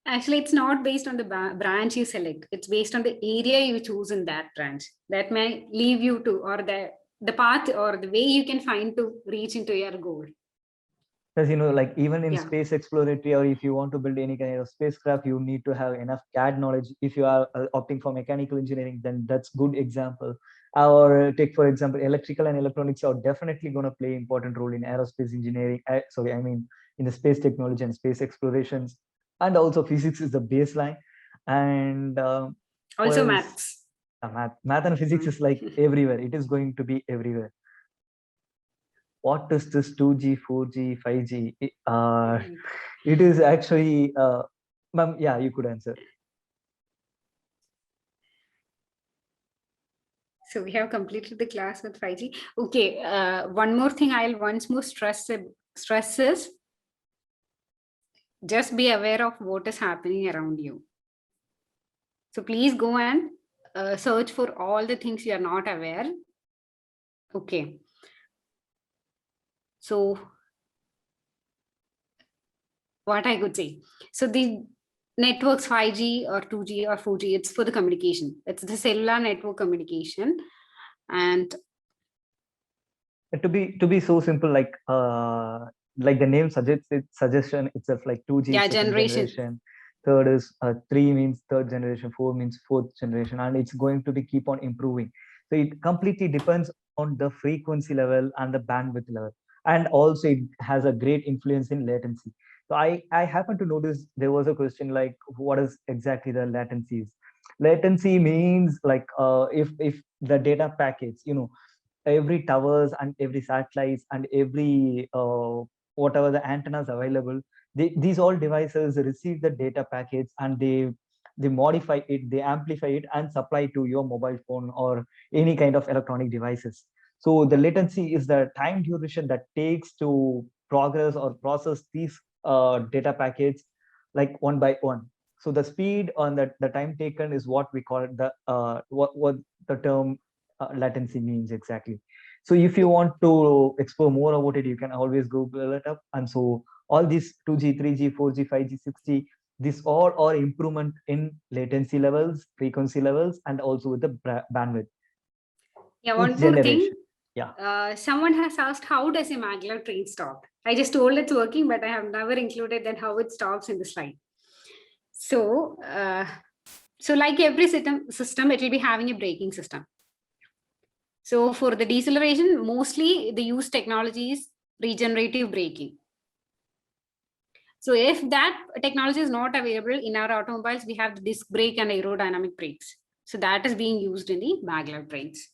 Actually, it's not based on the branch you select. It's based on the area you choose in that branch. That may lead you to, or the path or the way you can find to reach into your goal. Because like even in space exploratory, or if you want to build any kind of spacecraft, you need to have enough CAD knowledge. If you are opting for mechanical engineering, then that's good example. Or take for example, electrical and electronics are definitely going to play important role in aerospace engineering. Sorry, I mean in the space technology and space explorations. And also physics is the baseline, and also maths. Math and physics is like everywhere. It is going to be everywhere. What is this 2G, 4G, 5G? It is actually, ma'am, yeah, you could answer. So we have completed the class with 5G. Okay, one more thing I'll once more stress is, just be aware of what is happening around you. So please go and search for all the things you are not aware. Okay. So what I could say. So the networks 5G or 2G or 4G, it's for the communication. It's the cellular network communication. And to be so simple, like the name suggests, suggestion itself, like 2G yeah, second generation, third is 3 means third generation, 4 means fourth generation, and it's going to be keep on improving. So it completely depends on the frequency level and the bandwidth level, and also it has a great influence in latency. So I happen to notice there was a question like, what is exactly the latencies? Latency means like if the data packets, every towers and every satellites and every whatever the antennas available, these all devices receive the data packets, and they modify it, they amplify it, and supply to your mobile phone or any kind of electronic devices. So the latency is the time duration that takes to progress or process these data packets, like one by one. So the speed on the time taken is what we call the what the term latency means exactly. So if you want to explore more about it, you can always Google it up. And so all these 2G, 3G, 4G, 5G, 6G, these all are improvement in latency levels, frequency levels, and also with the bandwidth. Yeah, one more thing. Yeah. Someone has asked, how does a maglev train stop? I just told it's working, but I have never included that how it stops in the slide. So, so like every system, it will be having a braking system. So for the deceleration, mostly the used technology is regenerative braking. So if that technology is not available in our automobiles, we have the disc brake and aerodynamic brakes. So that is being used in the maglev trains.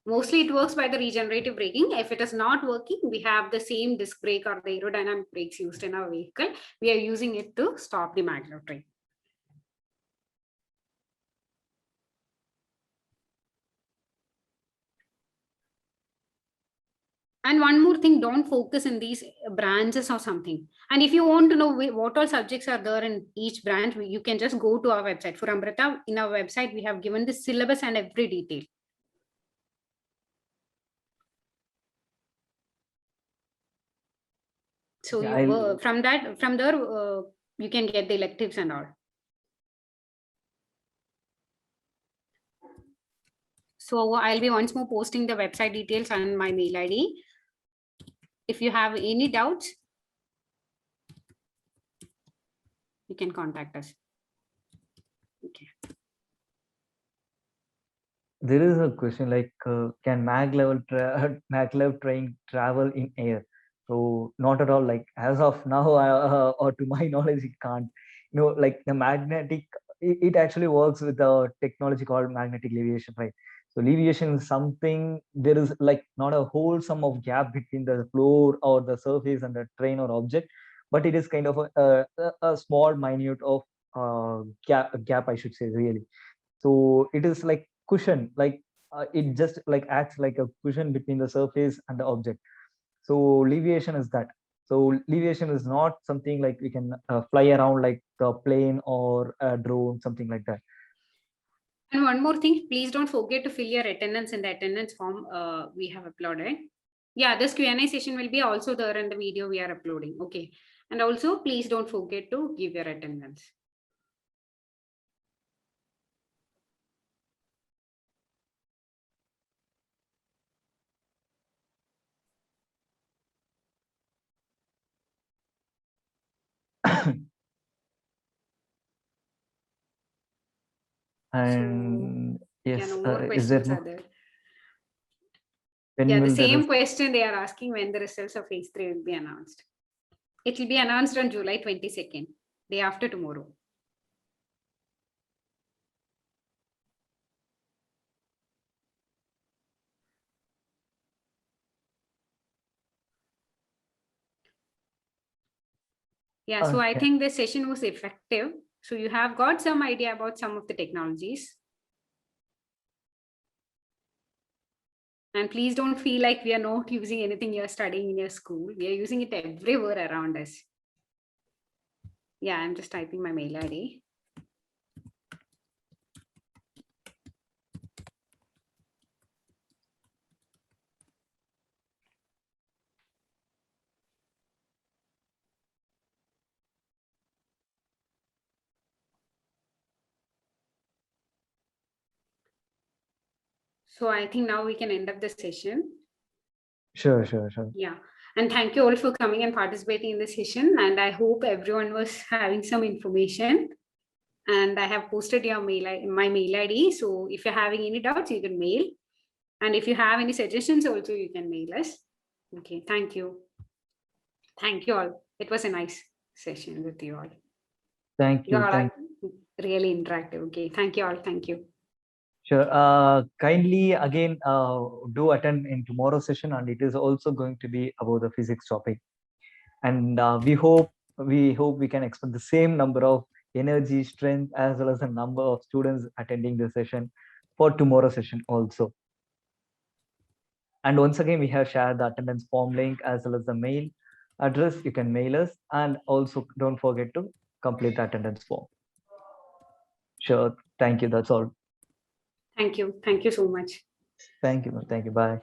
Mostly it works by the regenerative braking. If it is not working, we have the same disc brake or the aerodynamic brakes used in our vehicle. We are using it to stop the maglev train. And one more thing, don't focus in these branches or something. And if you want to know what all subjects are there in each branch, you can just go to our website. For Amrita, in our website, we have given the syllabus and every detail. So So Yeah, you I'll- from there, you can get the electives and all. So I'll be once more posting the website details and my mail ID. If you have any doubts, you can contact us. Okay. there is a question like, can maglev train travel in air? So not at all. Like as of now, or to my knowledge, it can't. Like the magnetic, it actually works with the technology called magnetic leviation, right? So leviation is something, there is like not a whole sum of gap between the floor or the surface and the train or object, but it is kind of a small minute of gap, I should say, really. So it is like cushion, like it just like acts like a cushion between the surface and the object. So leviation is that. So leviation is not something like we can fly around like the plane or a drone, something like that. And one more thing, please don't forget to fill your attendance in the attendance form we have uploaded. Yeah, this Q&A session will be also there in the video we are uploading. Okay. And also, please don't forget to give your attendance. And Yeah, yes, no more is there questions are more? there. When Yeah, the will same question they are asking, when the results of phase 3 will be announced. It will be announced on July 22nd, day after tomorrow. Yeah, so I Okay. think this session was effective. So you have got some idea about some of the technologies. And please don't feel like we are not using anything you're studying in your school. We are using it everywhere around us. Yeah, I'm just typing my mail ID. So I think now we can end up the session. Sure. Yeah. And thank you all for coming and participating in the session. And I hope everyone was having some information. And I have posted your my mail ID. So if you're having any doubts, you can mail. And if you have any suggestions also, you can mail us. Okay. Thank you. Thank you all. It was a nice session with you all. Thank You you. all Thank are really interactive. Okay. Thank you all. Thank you. Sure. Kindly again do attend in tomorrow's session, and it is also going to be about the physics topic. And we hope we can expect the same number of energy, strength, as well as the number of students attending the session for tomorrow's session also. And once again, we have shared the attendance form link as well as the mail address. You can mail us, and also don't forget to complete the attendance form. Sure. Thank you. That's all. Thank you. Thank you so much. Thank you. Thank you. Bye.